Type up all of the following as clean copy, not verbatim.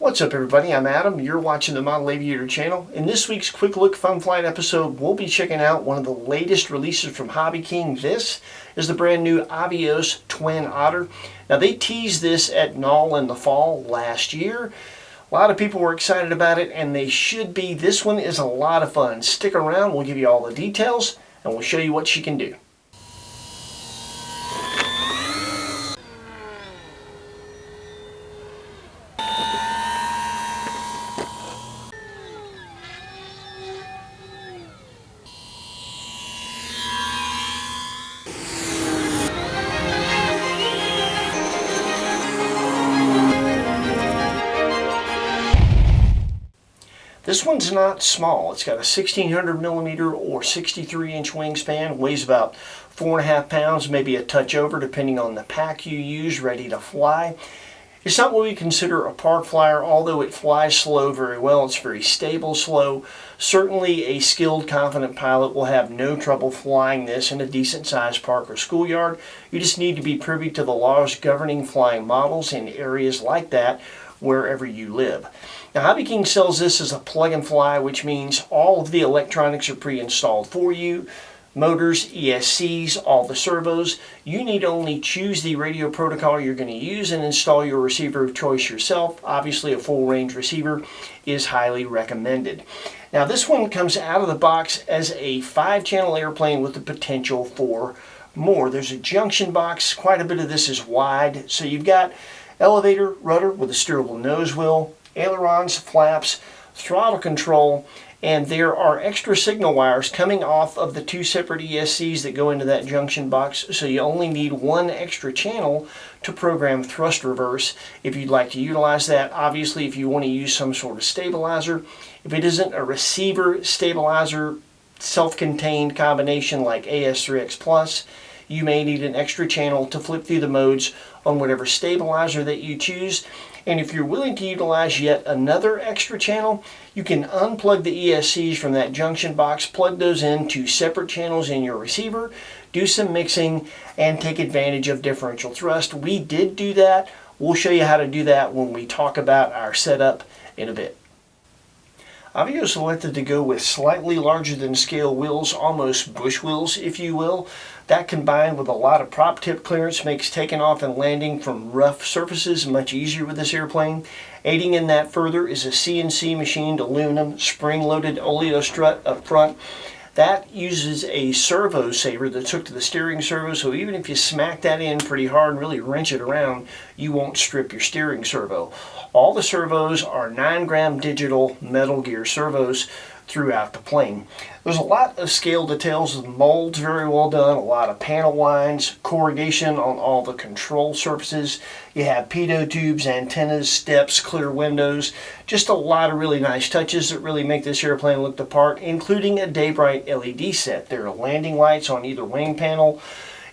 What's up everybody, I'm Adam, you're watching the Model Aviator channel. In this week's Quick Look Fun Flight episode, we'll be checking out one of the latest releases from Hobby King. This is the brand new Avios Twin Otter. Now they teased this at NOL in the fall last year. A lot of people were excited about it and they should be. This one is a lot of fun. Stick around, we'll give you all the details and we'll show you what she can do. This one's not small. It's got a 1600 millimeter or 63-inch wingspan, weighs about 4.5 pounds, maybe a touch over depending on the pack you use, ready to fly. It's not what we consider a park flyer, although it flies slow very well. It's very stable slow. Certainly a skilled, confident pilot will have no trouble flying this in a decent sized park or schoolyard. You just need to be privy to the laws governing flying models in areas like that wherever you live. Now Hobby King sells this as a plug and fly, which means all of the electronics are pre-installed for you. Motors, ESCs, all the servos. You need only choose the radio protocol you're going to use and install your receiver of choice yourself. Obviously a full range receiver is highly recommended. Now this one comes out of the box as a 5-channel airplane with the potential for more. There's a junction box. Quite a bit of this is wide. So you've got elevator, rudder with a steerable nose wheel, ailerons, flaps, throttle control, and there are extra signal wires coming off of the 2 separate ESCs that go into that junction box, so you only need 1 extra channel to program thrust reverse if you'd like to utilize that. Obviously, if you want to use some sort of stabilizer, if it isn't a receiver stabilizer self-contained combination like AS3X Plus, you may need an extra channel to flip through the modes on whatever stabilizer that you choose. And if you're willing to utilize yet another extra channel, you can unplug the ESCs from that junction box, plug those into separate channels in your receiver, do some mixing, and take advantage of differential thrust. We did do that. We'll show you how to do that when we talk about our setup in a bit. Avios elected to go with slightly larger than scale wheels, almost bush wheels if you will. That combined with a lot of prop tip clearance makes taking off and landing from rough surfaces much easier with this airplane. Aiding in that further is a CNC machined aluminum spring-loaded oleo strut up front. That uses a servo saver that's hooked to the steering servo, so even if you smack that in pretty hard and really wrench it around, you won't strip your steering servo. All the servos are 9-gram digital Metal Gear servos throughout the plane. There's a lot of scale details, the molds very well done, a lot of panel lines, corrugation on all the control surfaces. You have pitot tubes, antennas, steps, clear windows, just a lot of really nice touches that really make this airplane look the part, including a day-bright LED set. There are landing lights on either wing panel,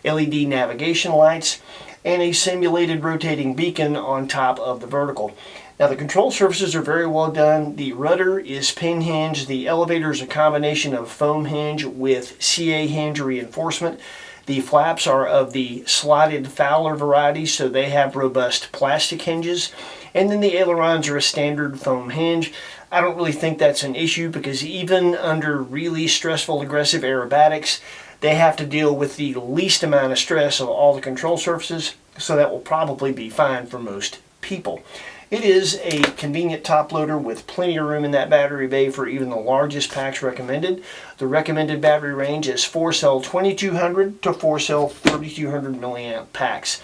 LED navigation lights, and a simulated rotating beacon on top of the vertical. Now the control surfaces are very well done. The rudder is pin hinge. The elevator is a combination of foam hinge with CA hinge reinforcement. The flaps are of the slotted Fowler variety, so they have robust plastic hinges. And then the ailerons are a standard foam hinge. I don't really think that's an issue because even under really stressful, aggressive aerobatics, they have to deal with the least amount of stress of all the control surfaces, so that will probably be fine for most people. It is a convenient top loader with plenty of room in that battery bay for even the largest packs recommended. The recommended battery range is 4-cell 2200 to 4-cell 3200 milliamp packs.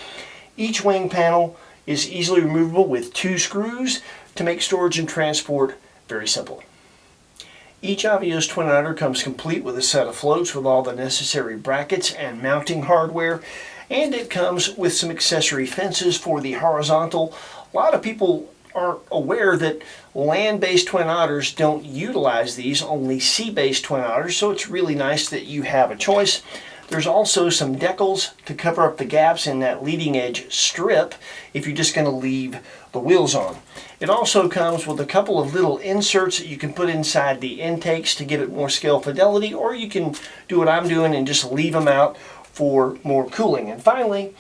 Each wing panel is easily removable with 2 screws to make storage and transport very simple. Each Avios Twin Otter comes complete with a set of floats with all the necessary brackets and mounting hardware, and it comes with some accessory fences for the horizontal. A lot of people aren't aware that land-based Twin Otters don't utilize these, only sea-based Twin Otters, so it's really nice that you have a choice. There's also some decals to cover up the gaps in that leading edge strip if you're just going to leave the wheels on. It also comes with a couple of little inserts that you can put inside the intakes to give it more scale fidelity, or you can do what I'm doing and just leave them out for more cooling. And finally,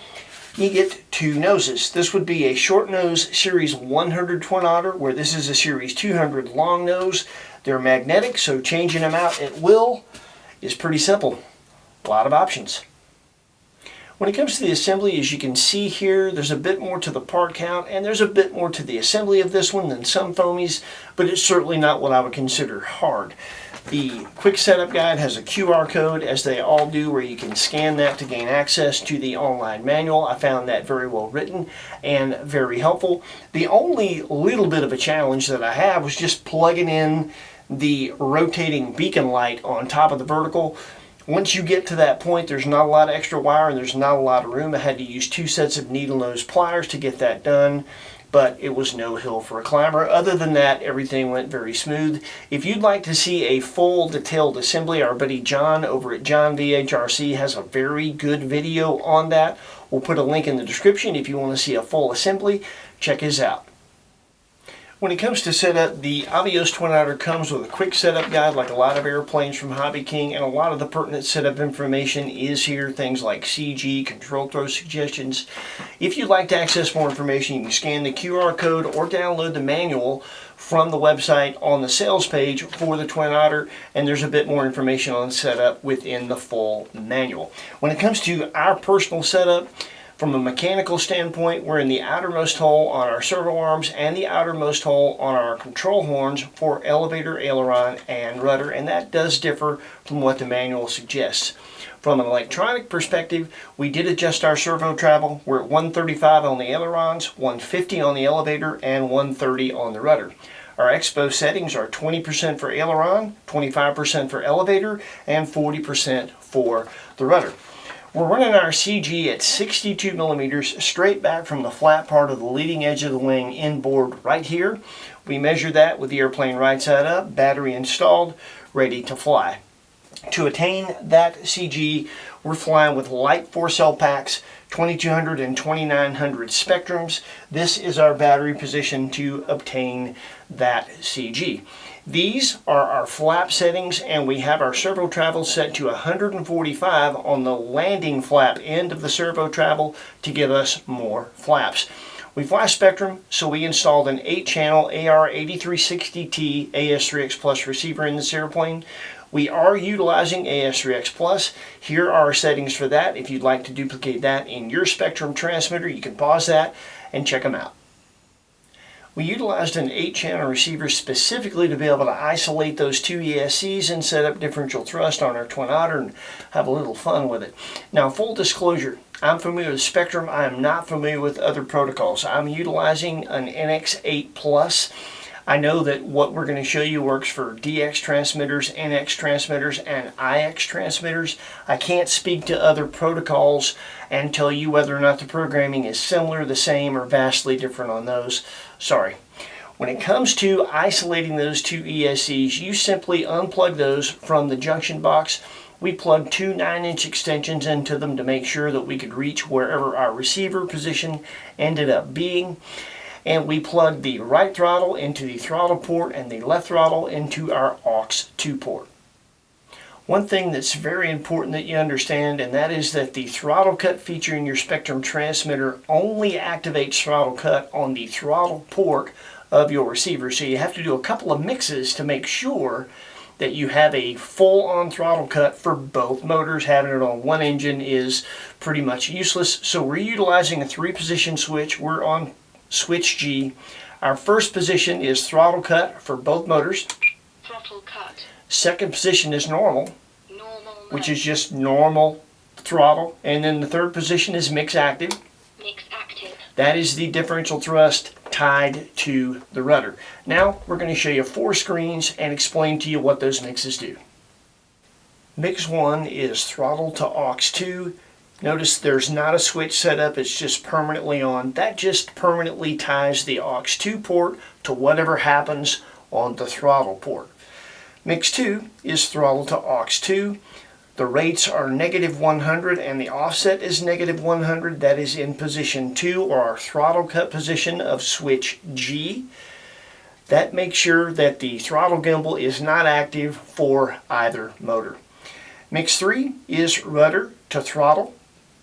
you get two noses. This would be a short nose Series 100 Twin Otter, where this is a Series 200 long nose. They're magnetic, so changing them out at will is pretty simple. A lot of options. When it comes to the assembly, as you can see here, there's a bit more to the part count, and there's a bit more to the assembly of this one than some foamies, but it's certainly not what I would consider hard. The quick setup guide has a QR code, as they all do, where you can scan that to gain access to the online manual. I found that very well written and very helpful. The only little bit of a challenge that I have was just plugging in the rotating beacon light on top of the vertical. Once you get to that point, there's not a lot of extra wire and there's not a lot of room. I had to use 2 sets of needle nose pliers to get that done, but it was no hill for a climber. Other than that, everything went very smooth. If you'd like to see a full detailed assembly, our buddy John over at John VHRC has a very good video on that. We'll put a link in the description if you want to see a full assembly. Check his out. When it comes to setup, the Avios Twin Otter comes with a quick setup guide like a lot of airplanes from Hobby King, and a lot of the pertinent setup information is here, things like CG, control throw suggestions. If you'd like to access more information, you can scan the QR code or download the manual from the website on the sales page for the Twin Otter, and there's a bit more information on setup within the full manual. When it comes to our personal setup, from a mechanical standpoint, we're in the outermost hole on our servo arms and the outermost hole on our control horns for elevator, aileron, and rudder, and that does differ from what the manual suggests. From an electronic perspective, we did adjust our servo travel. We're at 135 on the ailerons, 150 on the elevator, and 130 on the rudder. Our expo settings are 20% for aileron, 25% for elevator, and 40% for the rudder. We're running our CG at 62 millimeters straight back from the flat part of the leading edge of the wing inboard right here. We measure that with the airplane right side up, battery installed, ready to fly. To attain that CG, we're flying with light 4-cell packs, 2200 and 2900 spectrums. This is our battery position to obtain that CG. These are our flap settings, and we have our servo travel set to 145 on the landing flap end of the servo travel to give us more flaps. We fly Spectrum, so we installed an 8-channel AR8360T AS3X Plus receiver in this airplane. We are utilizing AS3X Plus. Here are our settings for that. If you'd like to duplicate that in your Spectrum transmitter, you can pause that and check them out. We utilized an 8-channel receiver specifically to be able to isolate those 2 ESCs and set up differential thrust on our Twin Otter and have a little fun with it. Now, full disclosure, I'm familiar with Spectrum. I am not familiar with other protocols. I'm utilizing an NX8 Plus. I know that what we're going to show you works for DX transmitters, NX transmitters, and IX transmitters. I can't speak to other protocols and tell you whether or not the programming is similar, the same, or vastly different on those. Sorry. When it comes to isolating those 2 ESCs, you simply unplug those from the junction box. We plugged 2 9-inch extensions into them to make sure that we could reach wherever our receiver position ended up being. And we plugged the right throttle into the throttle port and the left throttle into our aux 2 port. One thing that's very important that you understand, and that is that the throttle cut feature in your Spectrum transmitter only activates throttle cut on the throttle port of your receiver. So you have to do a couple of mixes to make sure that you have a full-on throttle cut for both motors. Having it on one engine is pretty much useless. So we're utilizing a 3-position switch. We're on switch G. Our first position is throttle cut for both motors. Throttle cut. Second position is normal, Normal. which is just normal throttle. And then the third position is mix active. Mix active. That is the differential thrust tied to the rudder. Now we're going to show you 4 screens and explain to you what those mixes do. Mix 1 is throttle to aux 2. Notice there's not a switch set up, it's just permanently on. That just permanently ties the aux 2 port to whatever happens on the throttle port. Mix 2 is throttle to aux 2. The rates are -100 and the offset is -100. That is in position 2, or our throttle cut position of switch G. That makes sure that the throttle gimbal is not active for either motor. Mix 3 is rudder to throttle,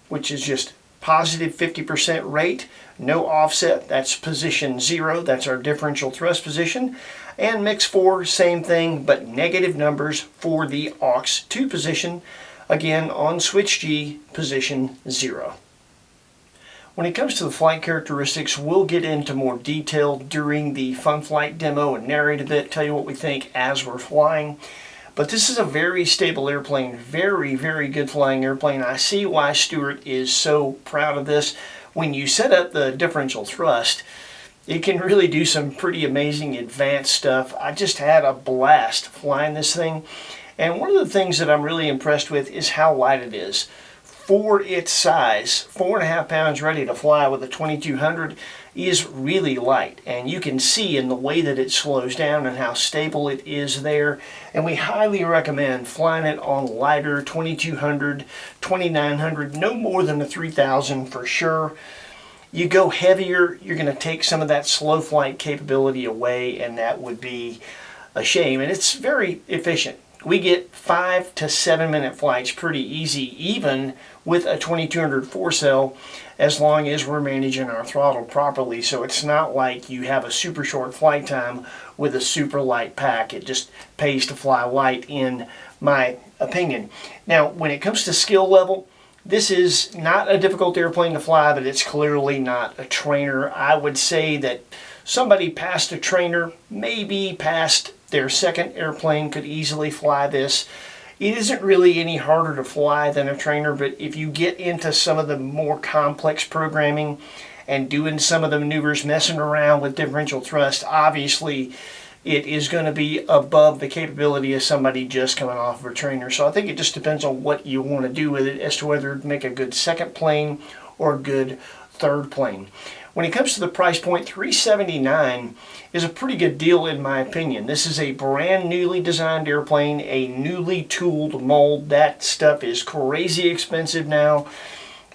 which is just positive 50% rate, no offset, that's position 0, that's our differential thrust position. And mix 4, same thing, but negative numbers for the aux 2 position, again on switch G, position 0. When it comes to the flight characteristics, we'll get into more detail during the fun flight demo and narrate a bit, tell you what we think as we're flying. But this is a very stable airplane, very, very good flying airplane. I see why Stuart is so proud of this. When you set up the differential thrust, it can really do some pretty amazing advanced stuff. I just had a blast flying this thing. And one of the things that I'm really impressed with is how light it is. For its size, 4.5 pounds ready to fly with a 2200 is really light. And you can see in the way that it slows down and how stable it is there. And we highly recommend flying it on lighter 2200, 2900, no more than a 3000 for sure. You go heavier, you're going to take some of that slow flight capability away, and that would be a shame. And it's very efficient. We get 5 to 7 minute flights pretty easy, even with a 2200 4-cell, as long as we're managing our throttle properly. So it's not like you have a super short flight time with a super light pack. It just pays to fly light, in my opinion. Now, when it comes to skill level, this is not a difficult airplane to fly, but it's clearly not a trainer. I would say that somebody past a trainer, maybe past their second airplane, could easily fly this. It isn't really any harder to fly than a trainer, but if you get into some of the more complex programming and doing some of the maneuvers, messing around with differential thrust, obviously it is going to be above the capability of somebody just coming off of a trainer. So I think it just depends on what you want to do with it as to whether to make a good second plane or a good third plane. When it comes to the price point, $379 is a pretty good deal in my opinion. This is a brand newly designed airplane, a newly tooled mold. That stuff is crazy expensive now.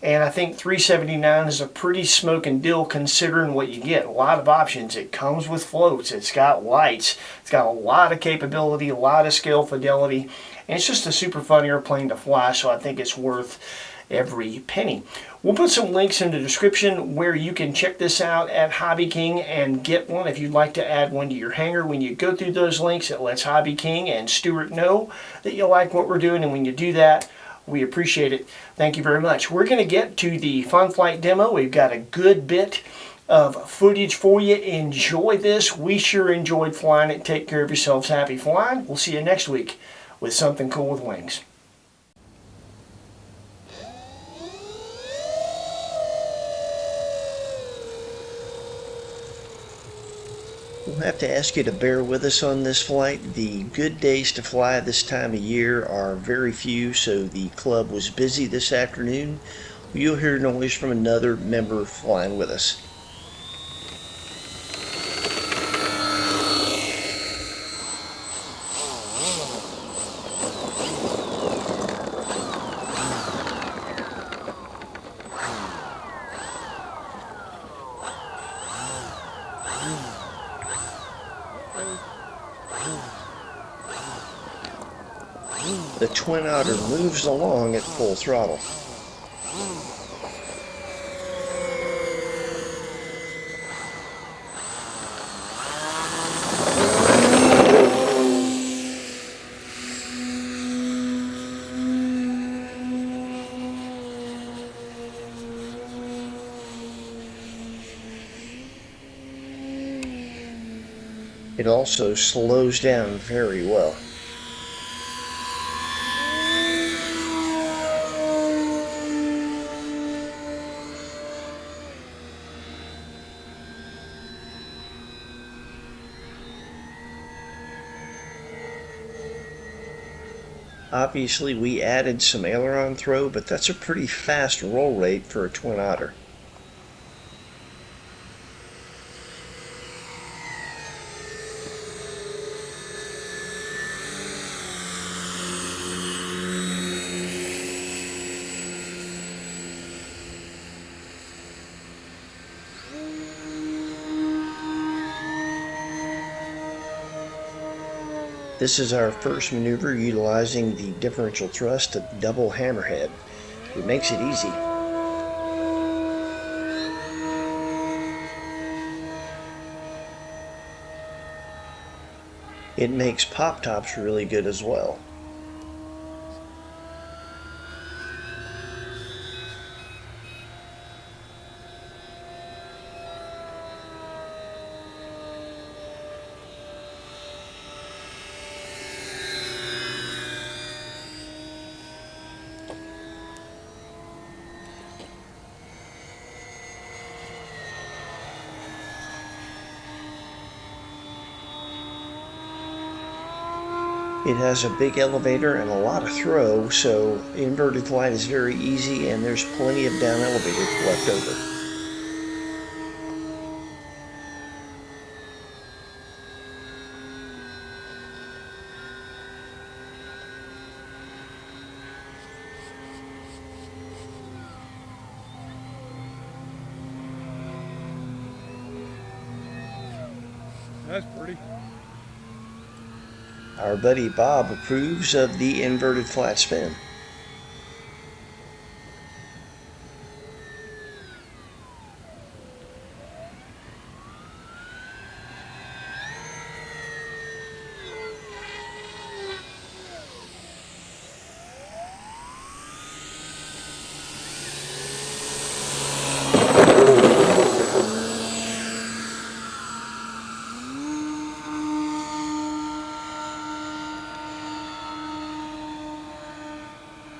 And I think $379 is a pretty smoking deal considering what you get. A lot of options. It comes with floats. It's got lights. It's got a lot of capability, a lot of scale fidelity. And it's just a super fun airplane to fly, so I think it's worth every penny. We'll put some links in the description where you can check this out at Hobby King and get one if you'd like to add one to your hangar. When you go through those links, it lets Hobby King and Stuart know that you like what we're doing, and when you do that, we appreciate it. Thank you very much. We're going to get to the fun flight demo. We've got a good bit of footage for you. Enjoy this. We sure enjoyed flying it. Take care of yourselves. Happy flying. We'll see you next week with something cool with wings. We'll have to ask you to bear with us on this flight. The good days to fly this time of year are very few, so the club was busy this afternoon. You'll hear noise from another member flying with us. The Twin Otter moves along at full throttle. It also slows down very well. Obviously we added some aileron throw, but that's a pretty fast roll rate for a Twin Otter. This is our first maneuver utilizing the differential thrust of double hammerhead. It makes it easy. It makes pop tops really good as well. It has a big elevator and a lot of throw, so inverted flight is very easy, and there's plenty of down elevator left over. That's pretty. Our buddy Bob approves of the inverted flat spin.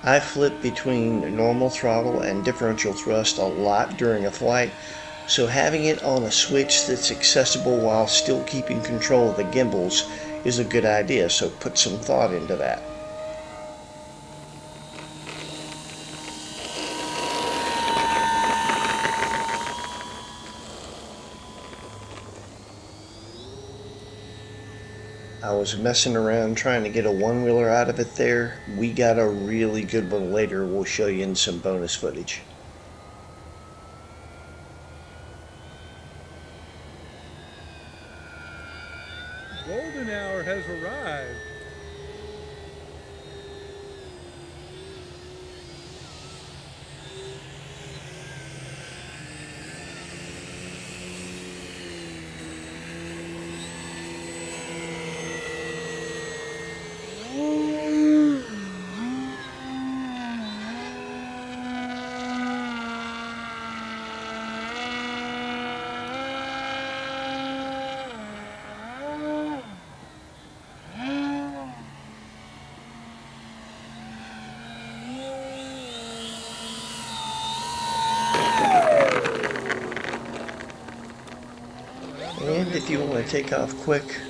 I flip between normal throttle and differential thrust a lot during a flight, so having it on a switch that's accessible while still keeping control of the gimbals is a good idea, so put some thought into that. I was messing around trying to get a one-wheeler out of it there. We got a really good one later. We'll show you in some bonus footage. Golden hour has arrived. And if you want to take off quick,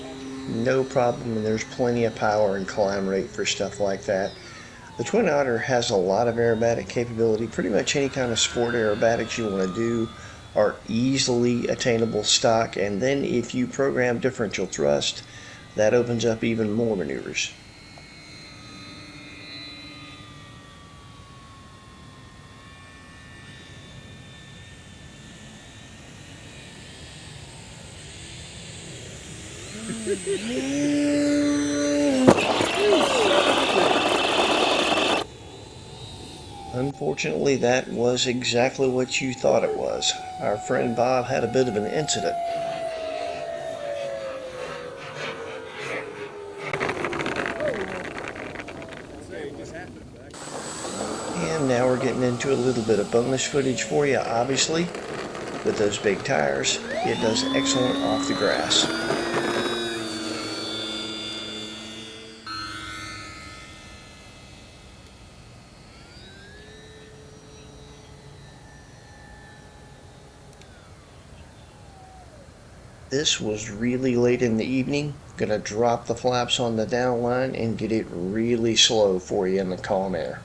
no problem, and there's plenty of power and climb rate for stuff like that. The Twin Otter has a lot of aerobatic capability. Pretty much any kind of sport aerobatics you want to do are easily attainable stock, and then if you program differential thrust, that opens up even more maneuvers. Unfortunately, that was exactly what you thought it was. Our friend Bob had a bit of an incident. And now we're getting into a little bit of bonus footage for you, obviously. With those big tires, it does excellent off the grass. This was really late in the evening. Gonna drop the flaps on the down line and get it really slow for you in the calm air.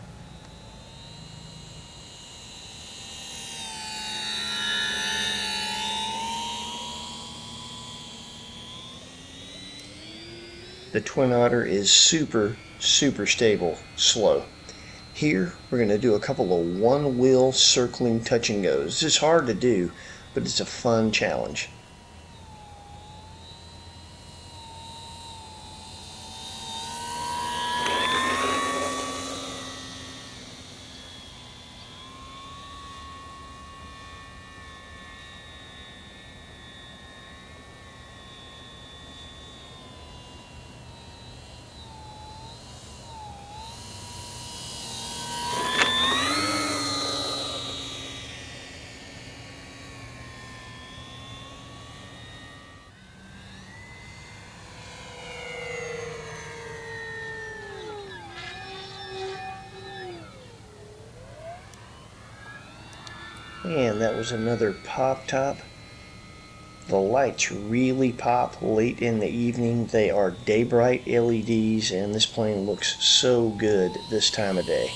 The Twin Otter is super stable, slow. Here, we're going to do a couple of one-wheel circling touch and goes. It's hard to do, but it's a fun challenge. And that was another pop top. The lights really pop late in the evening. They are day bright LEDs, and this plane looks so good this time of day.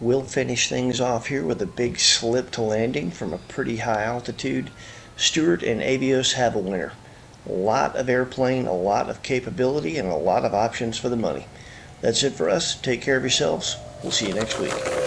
We'll finish things off here with a big slip to landing from a pretty high altitude. Stewart and Avios have a winner. A lot of airplane, a lot of capability, and a lot of options for the money. That's it for us. Take care of yourselves. We'll see you next week.